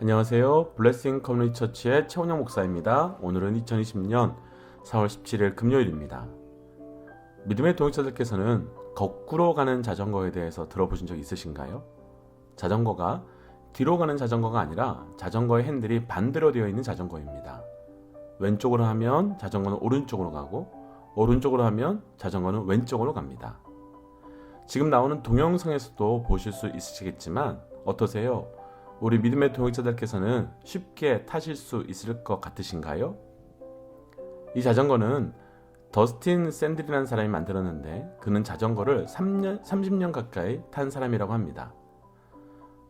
안녕하세요. 블레싱 커뮤니티 처치의 최원영 목사입니다. 오늘은 2020년 4월 17일 금요일입니다. 믿음의 동역자들께서는 거꾸로 가는 자전거에 대해서 들어보신 적 있으신가요? 자전거가 뒤로 가는 자전거가 아니라 자전거의 핸들이 반대로 되어 있는 자전거입니다. 왼쪽으로 하면 자전거는 오른쪽으로 가고 오른쪽으로 하면 자전거는 왼쪽으로 갑니다. 지금 나오는 동영상에서도 보실 수 있으시겠지만 어떠세요? 우리 믿음의 동역자들께서는 쉽게 타실 수 있을 것 같으신가요? 이 자전거는 더스틴 샌들이라는 사람이 만들었는데 그는 자전거를 30년 가까이 탄 사람이라고 합니다.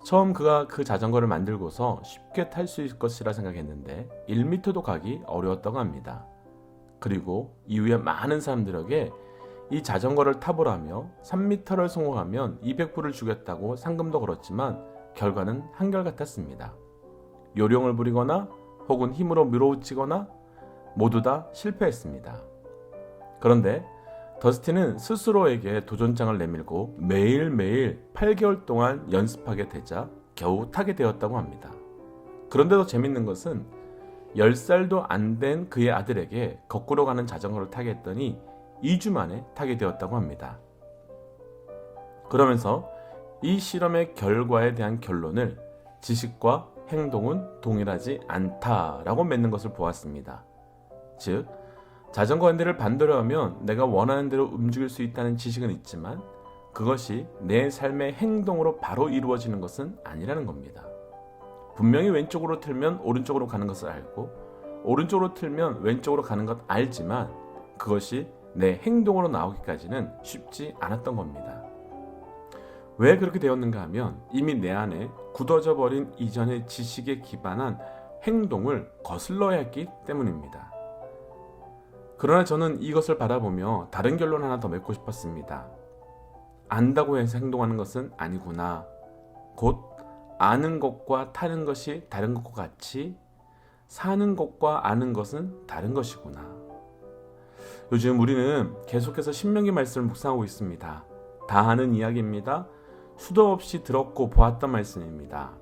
처음 그가 그 자전거를 만들고서 쉽게 탈 수 있을 것이라 생각했는데 1m도 가기 어려웠다고 합니다. 그리고 이후에 많은 사람들에게 이 자전거를 타보라며 3m를 성공하면 200불을 주겠다고 상금도 걸었지만 결과는 한결같았습니다. 요령을 부리거나 혹은 힘으로 밀어붙이거나 모두 다 실패했습니다. 그런데 더스틴은 스스로에게 도전장을 내밀고 매일매일 8개월 동안 연습하게 되자 겨우 타게 되었다고 합니다. 그런데도 재밌는 것은 10살도 안 된 그의 아들에게 거꾸로 가는 자전거를 타게 했더니 2주 만에 타게 되었다고 합니다. 그러면서 이 실험의 결과에 대한 결론을 지식과 행동은 동일하지 않다라고 맺는 것을 보았습니다. 즉, 자전거 핸들을 반대로 하면 내가 원하는 대로 움직일 수 있다는 지식은 있지만 그것이 내 삶의 행동으로 바로 이루어지는 것은 아니라는 겁니다. 분명히 왼쪽으로 틀면 오른쪽으로 가는 것을 알고 오른쪽으로 틀면 왼쪽으로 가는 것 알지만 그것이 내 행동으로 나오기까지는 쉽지 않았던 겁니다. 왜 그렇게 되었는가 하면 이미 내 안에 굳어져 버린 이전의 지식에 기반한 행동을 거슬러야 했기 때문입니다. 그러나 저는 이것을 바라보며 다른 결론 하나 더 맺고 싶었습니다. 안다고 해서 행동하는 것은 아니구나. 곧 아는 것과 타는 것이 다른 것과 같이 사는 것과 아는 것은 다른 것이구나. 요즘 우리는 계속해서 신명기 말씀을 묵상하고 있습니다. 다 아는 이야기입니다. 수도 없이 들었고 보았던 말씀입니다.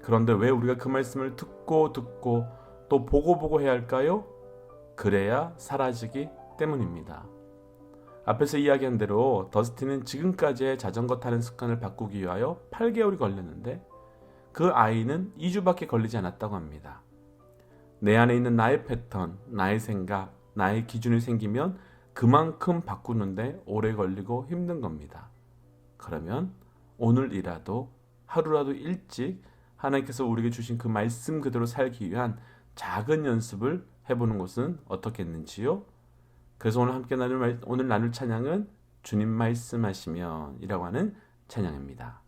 그런데 왜 우리가 그 말씀을 듣고 또 보고 해야 할까요? 그래야 사라지기 때문입니다. 앞에서 이야기한 대로 더스틴은 지금까지의 자전거 타는 습관을 바꾸기 위하여 8개월이 걸렸는데 그 아이는 2주밖에 걸리지 않았다고 합니다. 내 안에 있는 나의 패턴, 나의 생각, 나의 기준이 생기면 그만큼 바꾸는데 오래 걸리고 힘든 겁니다. 그러면 오늘이라도 하루라도 일찍 하나님께서 우리에게 주신 그 말씀 그대로 살기 위한 작은 연습을 해보는 것은 어떻겠는지요? 그래서 오늘 나눌 찬양은 주님 말씀하시면 이라고 하는 찬양입니다.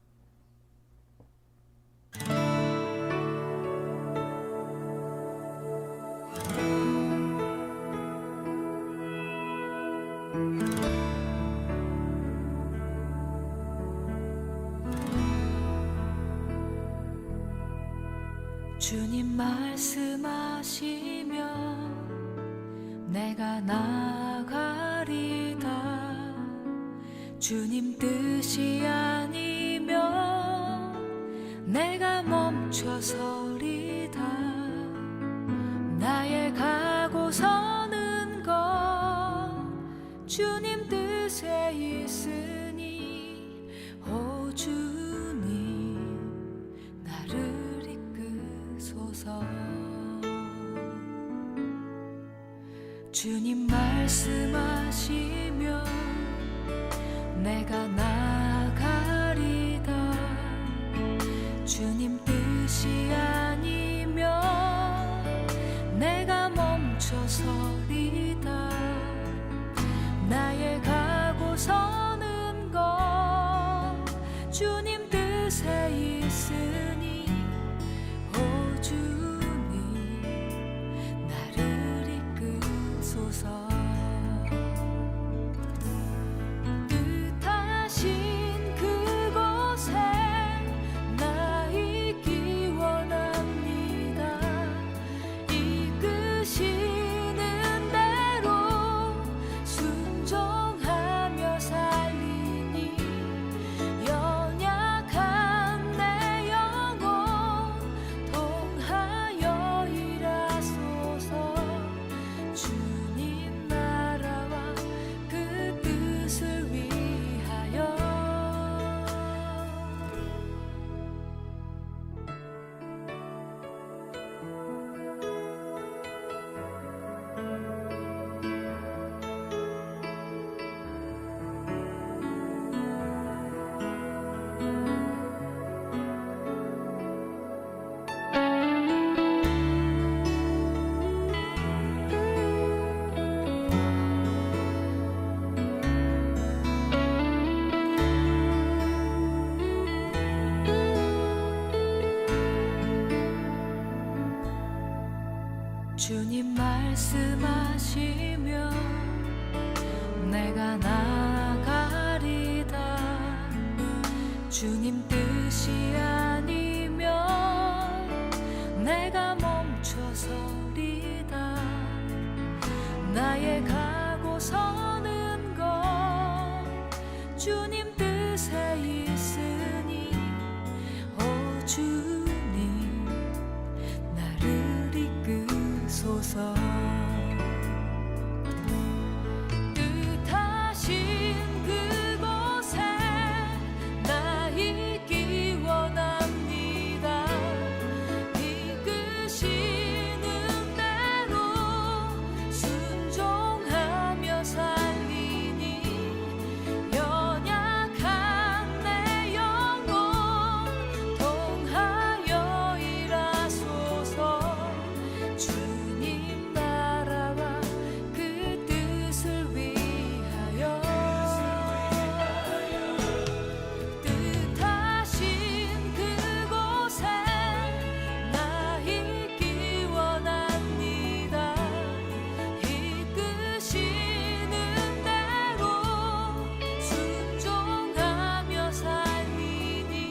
주님 말씀하시면 내가 나가리다. 주님 뜻이 아니면 내가 멈춰서리다. 나의 가고 서는 것 주님 뜻에 있으니 오 주님 나를 주님 말씀하시면 내가 나가리다. 주님 뜻이 아니면 내가 멈춰서리다. 나의 가고 서는 것 주님 뜻에 있으니 오 주님 나를 이끄소서. 뜻하신 그곳에 나 있기 원합니다. 이끄시는 대로 순종하며 살리니 연약한 내 영 주님 말씀하시며 내가 나아가리다. 주님 뜻이 아니면 내가 멈춰서리다. 나의 가고 서는 것 주님 뜻에 있으니 오 주님 나를 이끄소서. 뜻하신 그곳에 나 있기 원합니다. 이끄시는 대로 순종하며 살리니 연약한 내 영혼 통하여 일하소서. 주님 나라와 그 뜻을 위하여 뜻하신 그곳에 나 있기 원합니다. 이끄시는 대로 순종하며 살리니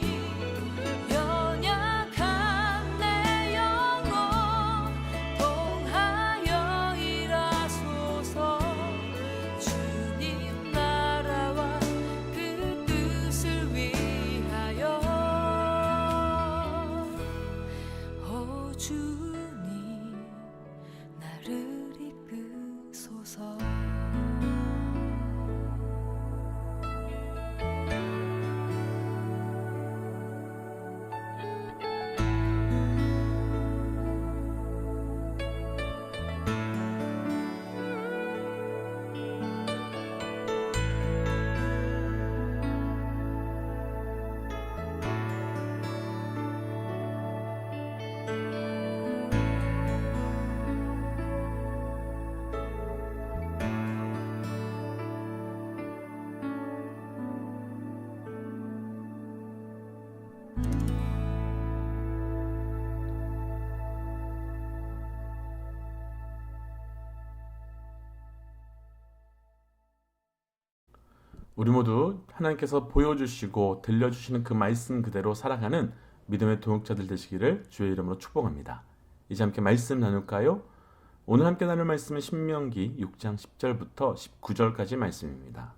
연약한 내 영혼 통하여 일하소서. 주님 나라와 그 뜻을 위하여 오 주님 나를 이끄소서. 우리 모두 하나님께서 보여주시고 들려주시는 그 말씀 그대로 살아가는 믿음의 동역자들 되시기를 주의 이름으로 축복합니다. 이제 함께 말씀 나눌까요? 오늘 함께 나눌 말씀은 신명기 6장 10절부터 19절까지 말씀입니다.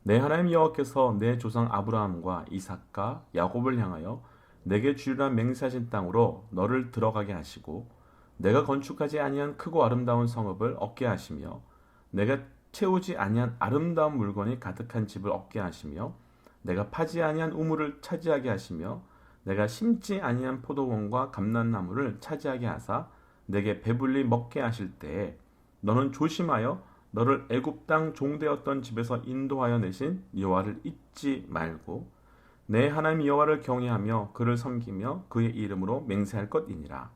내 하나님 여호와께서 내 조상 아브라함과 이삭과 야곱을 향하여 내게 주리라 맹세하신 땅으로 너를 들어가게 하시고 내가 건축하지 아니한 크고 아름다운 성읍을 얻게 하시며 내가 채우지 아니한 아름다운 물건이 가득한 집을 얻게 하시며 내가 파지 아니한 우물을 차지하게 하시며 내가 심지 아니한 포도원과 감람나무를 차지하게 하사 내게 배불리 먹게 하실 때에 너는 조심하여 너를 애굽 땅 종되었던 집에서 인도하여 내신 여호와를 잊지 말고 내 하나님 여호와를 경외하며 그를 섬기며 그의 이름으로 맹세할 것이니라.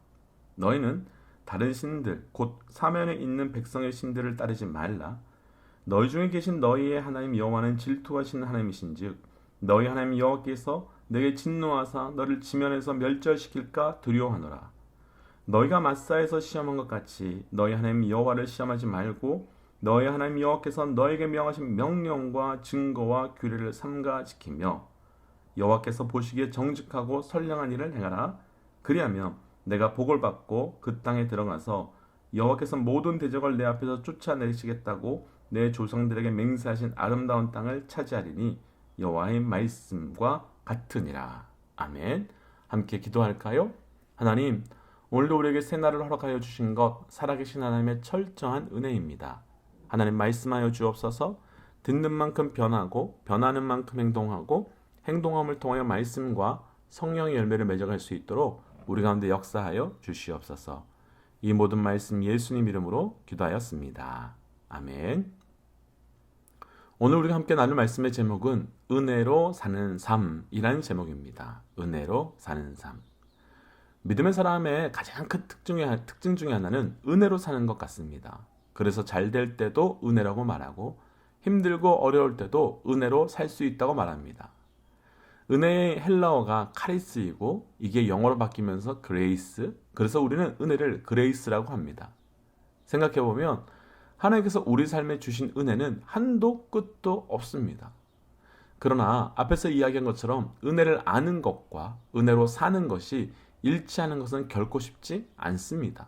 너희는 다른 신들 곧 사면에 있는 백성의 신들을 따르지 말라. 너희 중에 계신 너희의 하나님 여호와는 질투하시는 하나님이신즉 너희 하나님 여호와께서 내게 진노하사 너를 지면에서 멸절시킬까 두려워하노라. 너희가 마사에서 시험한 것 같이 너희 하나님 여호와를 시험하지 말고 너희 하나님 여호와께서 너에게 명하신 명령과 증거와 규례를 삼가 지키며 여호와께서 보시기에 정직하고 선량한 일을 행하라. 그리하면 내가 복을 받고 그 땅에 들어가서 여호와께서 모든 대적을 내 앞에서 쫓아내시겠다고 내 조상들에게 맹세하신 아름다운 땅을 차지하리니 여호와의 말씀과 같으니라. 아멘. 함께 기도할까요? 하나님, 오늘도 우리에게 새날을 허락하여 주신 것 살아계신 하나님의 철저한 은혜입니다. 하나님 말씀하여 주옵소서. 듣는 만큼 변하고 변하는 만큼 행동하고 행동함을 통하여 말씀과 성령의 열매를 맺어갈 수 있도록 우리 가운데 역사하여 주시옵소서. 이 모든 말씀 예수님 이름으로 기도하였습니다. 아멘. 오늘 우리가 함께 나눌 말씀의 제목은 은혜로 사는 삶이라는 제목입니다. 은혜로 사는 삶. 믿음의 사람의 가장 큰 특징 중에 하나는 은혜로 사는 것 같습니다. 그래서 잘 될 때도 은혜라고 말하고 힘들고 어려울 때도 은혜로 살 수 있다고 말합니다. 은혜의 헬라어가 카리스이고 이게 영어로 바뀌면서 그레이스. 그래서 우리는 은혜를 그레이스라고 합니다. 생각해보면 하나님께서 우리 삶에 주신 은혜는 한도 끝도 없습니다. 그러나 앞에서 이야기한 것처럼 은혜를 아는 것과 은혜로 사는 것이 일치하는 것은 결코 쉽지 않습니다.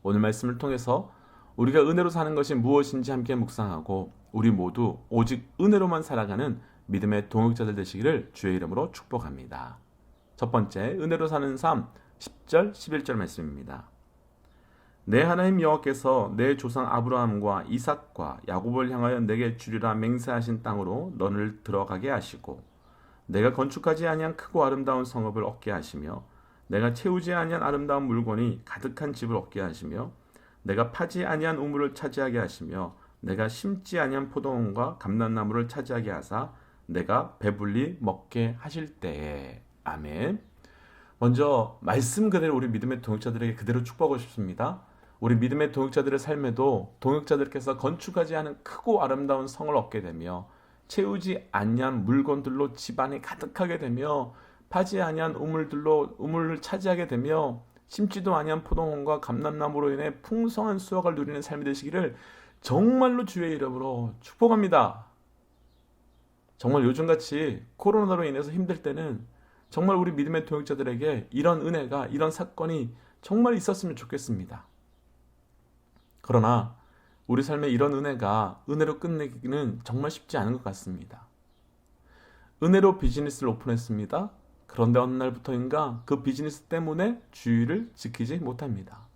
오늘 말씀을 통해서 우리가 은혜로 사는 것이 무엇인지 함께 묵상하고 우리 모두 오직 은혜로만 살아가는 믿음의 동역자들 되시기를 주의 이름으로 축복합니다. 첫 번째, 은혜로 사는 삶 10절 11절 말씀입니다. 내 하나님 여호와께서 내 조상 아브라함과 이삭과 야곱을 향하여 내게 주리라 맹세하신 땅으로 너를 들어가게 하시고 내가 건축하지 아니한 크고 아름다운 성읍을 얻게 하시며 내가 채우지 아니한 아름다운 물건이 가득한 집을 얻게 하시며 내가 파지 아니한 우물을 차지하게 하시며 내가 심지 아니한 포도원과 감람나무를 차지하게 하사 내가 배불리 먹게 하실 때에. 아멘. 먼저 말씀 그대로 우리 믿음의 동역자들에게 그대로 축복하고 싶습니다. 우리 믿음의 동역자들의 삶에도 동역자들께서 건축하지 않은 크고 아름다운 성을 얻게 되며 채우지 아니한 물건들로 집안이 가득하게 되며 파지 아니한 우물들로 우물을 차지하게 되며 심지도 아니한 포도원과 감람나무로 인해 풍성한 수확을 누리는 삶이 되시기를 정말로 주의 이름으로 축복합니다. 정말 요즘같이 코로나로 인해서 힘들 때는 정말 우리 믿음의 동역자들에게 이런 은혜가, 이런 사건이 정말 있었으면 좋겠습니다. 그러나 우리 삶에 이런 은혜가 은혜로 끝내기는 정말 쉽지 않은 것 같습니다. 은혜로 비즈니스를 오픈했습니다. 그런데 어느 날부터인가 그 비즈니스 때문에 주의를 지키지 못합니다.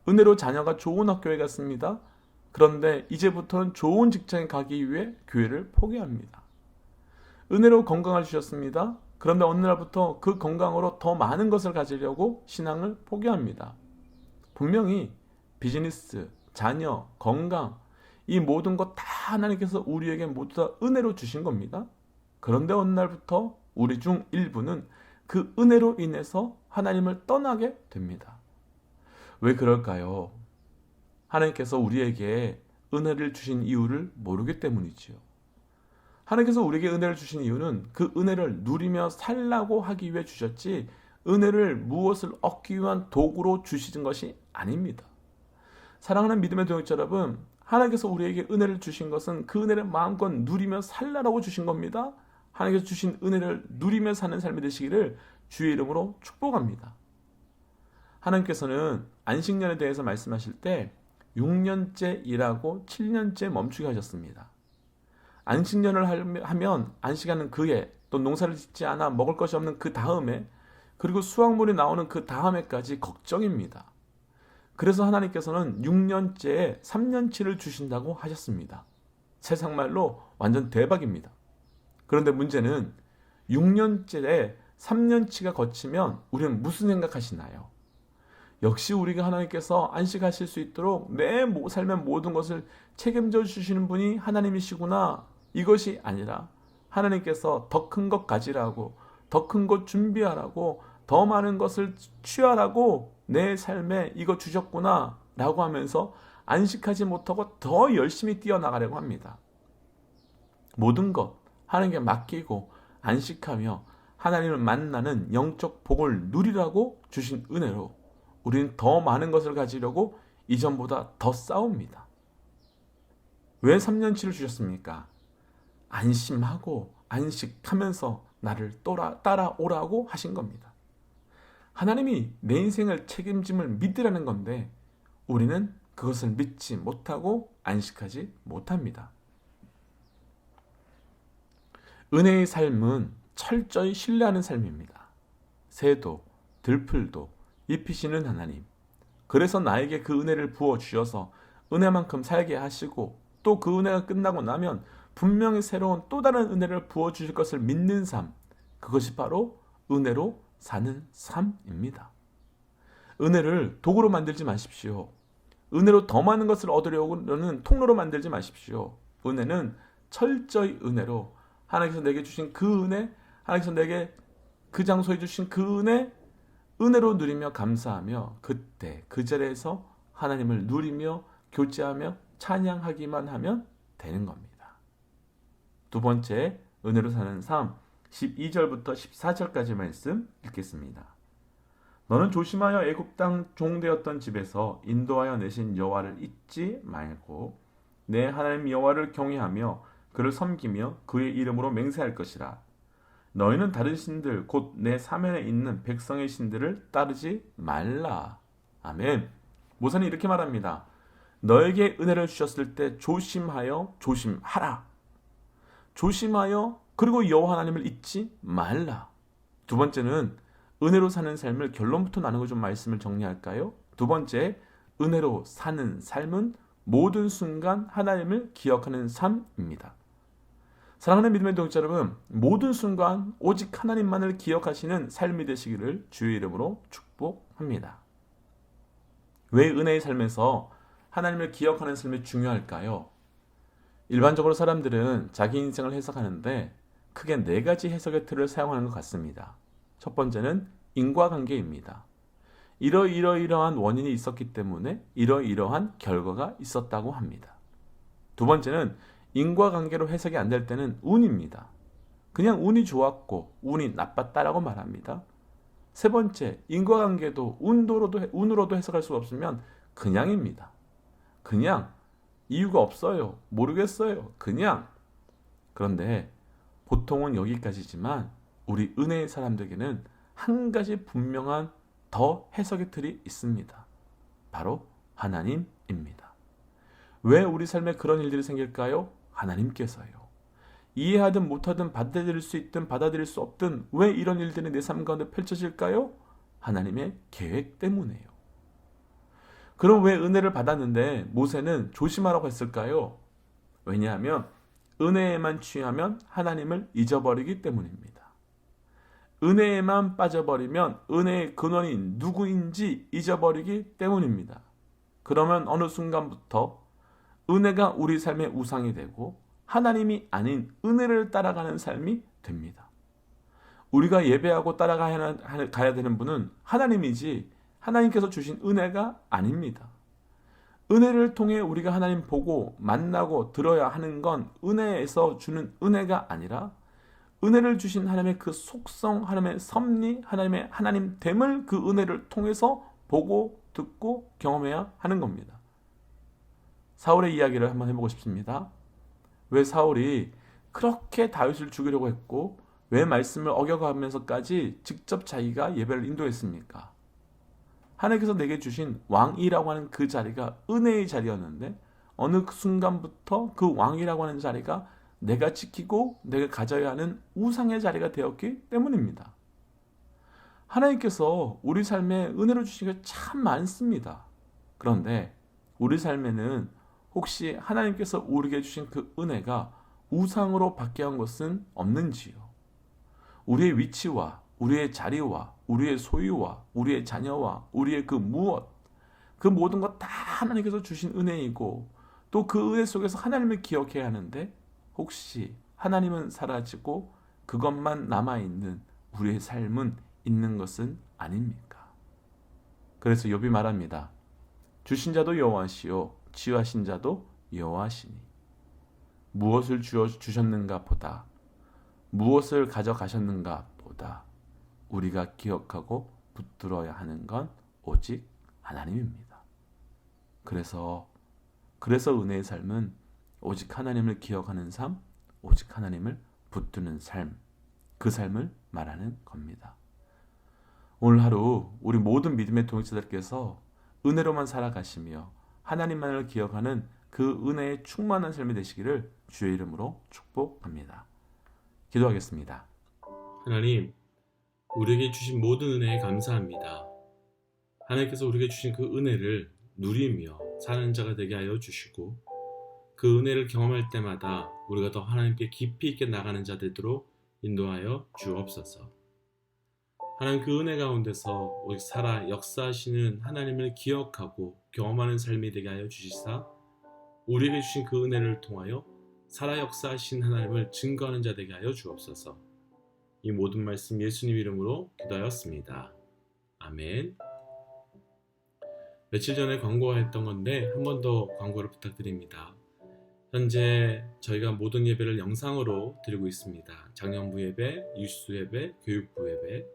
은혜로 자녀가 좋은 학교에 갔습니다. 그런데 이제부터는 좋은 직장에 가기 위해 교회를 포기합니다. 은혜로 건강을 주셨습니다. 그런데 어느 날부터 그 건강으로 더 많은 것을 가지려고 신앙을 포기합니다. 분명히 비즈니스, 자녀, 건강, 이 모든 것 다 하나님께서 우리에게 모두 다 은혜로 주신 겁니다. 그런데 어느 날부터 우리 중 일부는 그 은혜로 인해서 하나님을 떠나게 됩니다. 왜 그럴까요? 하나님께서 우리에게 은혜를 주신 이유를 모르기 때문이지요. 하나님께서 우리에게 은혜를 주신 이유는 그 은혜를 누리며 살라고 하기 위해 주셨지 은혜를 무엇을 얻기 위한 도구로 주시는 것이 아닙니다. 사랑하는 믿음의 동역자 여러분, 하나님께서 우리에게 은혜를 주신 것은 그 은혜를 마음껏 누리며 살라고 주신 겁니다. 하나님께서 주신 은혜를 누리며 사는 삶이 되시기를 주의 이름으로 축복합니다. 하나님께서는 안식년에 대해서 말씀하실 때 6년째 일하고 7년째 멈추게 하셨습니다. 안식년을 하면 안식하는 그해, 또 농사를 짓지 않아 먹을 것이 없는 그 다음에, 그리고 수확물이 나오는 그 다음에까지 걱정입니다. 그래서 하나님께서는 6년째에 3년치를 주신다고 하셨습니다. 세상 말로 완전 대박입니다. 그런데 문제는 6년째에 3년치가 거치면 우리는 무슨 생각하시나요? 역시 우리가 하나님께서 안식하실 수 있도록 내 삶의 모든 것을 책임져 주시는 분이 하나님이시구나. 이것이 아니라 하나님께서 더 큰 것 가지라고, 더 큰 것 준비하라고, 더 많은 것을 취하라고 내 삶에 이거 주셨구나 라고 하면서 안식하지 못하고 더 열심히 뛰어나가려고 합니다. 모든 것 하나님께 맡기고 안식하며 하나님을 만나는 영적 복을 누리라고 주신 은혜로 우리는 더 많은 것을 가지려고 이전보다 더 싸웁니다. 왜 3년치를 주셨습니까? 안심하고 안식하면서 나를 따라오라고 하신 겁니다. 하나님이 내 인생을 책임짐을 믿으라는 건데 우리는 그것을 믿지 못하고 안식하지 못합니다. 은혜의 삶은 철저히 신뢰하는 삶입니다. 새도, 들풀도 입히시는 하나님. 그래서 나에게 그 은혜를 부어주셔서 은혜만큼 살게 하시고 또 그 은혜가 끝나고 나면 분명히 새로운 또 다른 은혜를 부어주실 것을 믿는 삶. 그것이 바로 은혜로 사는 삶입니다. 은혜를 도구로 만들지 마십시오. 은혜로 더 많은 것을 얻으려는 통로로 만들지 마십시오. 은혜는 철저히 은혜로 하나님께서 내게 주신 그 은혜, 하나님께서 내게 그 장소에 주신 그 은혜로 누리며 감사하며 그때 그 자리에서 하나님을 누리며 교제하며 찬양하기만 하면 되는 겁니다. 두 번째, 은혜로 사는 삶 12절부터 14절까지 말씀 읽겠습니다. 너는 조심하여 애굽 땅 종되었던 집에서 인도하여 내신 여호와를 잊지 말고 내 하나님 여호와를 경외하며 그를 섬기며 그의 이름으로 맹세할 것이라. 너희는 다른 신들 곧 내 사면에 있는 백성의 신들을 따르지 말라. 아멘. 모세는 이렇게 말합니다. 너에게 은혜를 주셨을 때 조심하여 조심하라. 조심하여 그리고 여호와 하나님을 잊지 말라. 두 번째는 은혜로 사는 삶을 결론부터 나누고 좀 말씀을 정리할까요? 두 번째, 은혜로 사는 삶은 모든 순간 하나님을 기억하는 삶입니다. 사랑하는 믿음의 동역자 여러분, 모든 순간 오직 하나님만을 기억하시는 삶이 되시기를 주의 이름으로 축복합니다. 왜 은혜의 삶에서 하나님을 기억하는 삶이 중요할까요? 일반적으로 사람들은 자기 인생을 해석하는데 크게 네 가지 해석의 틀을 사용하는 것 같습니다. 첫 번째는 인과관계입니다. 이러이러한 원인이 있었기 때문에 이러이러한 결과가 있었다고 합니다. 두 번째는 인과관계로 해석이 안 될 때는 운입니다. 그냥 운이 좋았고 운이 나빴다라고 말합니다. 세 번째, 인과관계도 운으로도 해석할 수 없으면 그냥입니다. 그냥 이유가 없어요. 모르겠어요. 그냥. 그런데 보통은 여기까지지만 우리 은혜의 사람들에게는 한 가지 분명한 더 해석의 틀이 있습니다. 바로 하나님입니다. 왜 우리 삶에 그런 일들이 생길까요? 하나님께서요. 이해하든 못하든 받아들일 수 있든 받아들일 수 없든 왜 이런 일들이 내 삶 가운데 펼쳐질까요? 하나님의 계획 때문에요. 그럼 왜 은혜를 받았는데 모세는 조심하라고 했을까요? 왜냐하면 은혜에만 취하면 하나님을 잊어버리기 때문입니다. 은혜에만 빠져버리면 은혜의 근원이 누구인지 잊어버리기 때문입니다. 그러면 어느 순간부터 은혜가 우리 삶의 우상이 되고 하나님이 아닌 은혜를 따라가는 삶이 됩니다. 우리가 예배하고 따라가야 되는 분은 하나님이지 하나님께서 주신 은혜가 아닙니다. 은혜를 통해 우리가 하나님 보고 만나고 들어야 하는 건 은혜에서 주는 은혜가 아니라 은혜를 주신 하나님의 그 속성, 하나님의 섭리, 하나님의 하나님됨을 그 은혜를 통해서 보고 듣고 경험해야 하는 겁니다. 사울의 이야기를 한번 해보고 싶습니다. 왜 사울이 그렇게 다윗을 죽이려고 했고 왜 말씀을 어겨가면서까지 직접 자기가 예배를 인도했습니까? 하나님께서 내게 주신 왕이라고 하는 그 자리가 은혜의 자리였는데 어느 순간부터 그 왕이라고 하는 자리가 내가 지키고 내가 가져야 하는 우상의 자리가 되었기 때문입니다. 하나님께서 우리 삶에 은혜를 주신 게 참 많습니다. 그런데 우리 삶에는 혹시 하나님께서 우리에게 주신 그 은혜가 우상으로 바뀌어간 것은 없는지요? 우리의 위치와 우리의 자리와 우리의 소유와 우리의 자녀와 우리의 그 무엇, 그 모든 것 다 하나님께서 주신 은혜이고 또 그 은혜 속에서 하나님을 기억해야 하는데 혹시 하나님은 사라지고 그것만 남아있는 우리의 삶은 있는 것은 아닙니까? 그래서 욥이 말합니다. 주신 자도 여호와시요 취하신 자도 여호와시니 무엇을 주셨는가 보다 무엇을 가져가셨는가 보다 우리가 기억하고 붙들어야 하는 건 오직 하나님입니다. 그래서 은혜의 삶은 오직 하나님을 기억하는 삶, 오직 하나님을 붙드는 삶, 그 삶을 말하는 겁니다. 오늘 하루 우리 모든 믿음의 동역자들께서 은혜로만 살아가시며 하나님만을 기억하는 그 은혜에 충만한 삶이 되시기를 주의 이름으로 축복합니다. 기도하겠습니다. 하나님, 우리에게 주신 모든 은혜에 감사합니다. 하나님께서 우리에게 주신 그 은혜를 누리며 사는 자가 되게 하여 주시고 그 은혜를 경험할 때마다 우리가 더 하나님께 깊이 있게 나가는 자 되도록 인도하여 주옵소서. 하나님 그 은혜 가운데서 오직 살아 역사하시는 하나님을 기억하고 경험하는 삶이 되게 하여 주시사 우리에게 주신 그 은혜를 통하여 살아 역사하신 하나님을 증거하는 자 되게 하여 주옵소서. 이 모든 말씀 예수님 이름으로 기도하였습니다. 아멘. 며칠 전에 광고했던 건데 한 번 더 광고를 부탁드립니다. 현재 저희가 모든 예배를 영상으로 드리고 있습니다. 장년부 예배, 유수 예배, 교육부 예배.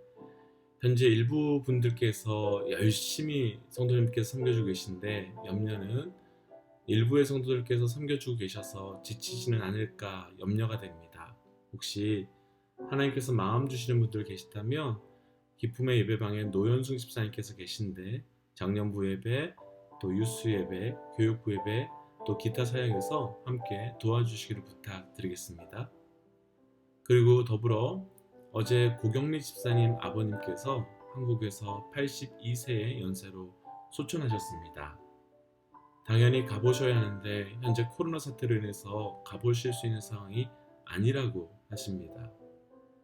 현재 일부 분들께서 열심히 성도님께서 섬겨주고 계신데 염려는 일부의 성도들께서 섬겨주고 계셔서 지치지는 않을까 염려가 됩니다. 혹시 하나님께서 마음 주시는 분들 계시다면 기쁨의 예배방에 노현숙 집사님께서 계신데 장년부 예배, 또 유수 예배, 교육부 예배, 또 기타 사역에서 함께 도와주시기를 부탁드리겠습니다. 그리고 더불어 어제 고경리 집사님 아버님께서 한국에서 82세의 연세로 소천하셨습니다. 당연히 가보셔야 하는데 현재 코로나 사태로 인해서 가보실 수 있는 상황이 아니라고 하십니다.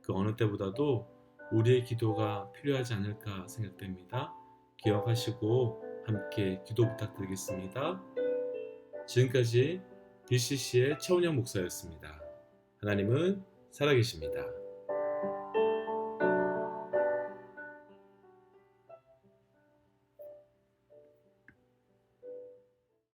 그 어느 때보다도 우리의 기도가 필요하지 않을까 생각됩니다. 기억하시고 함께 기도 부탁드리겠습니다. 지금까지 BCC의 최원영 목사였습니다. 하나님은 살아계십니다.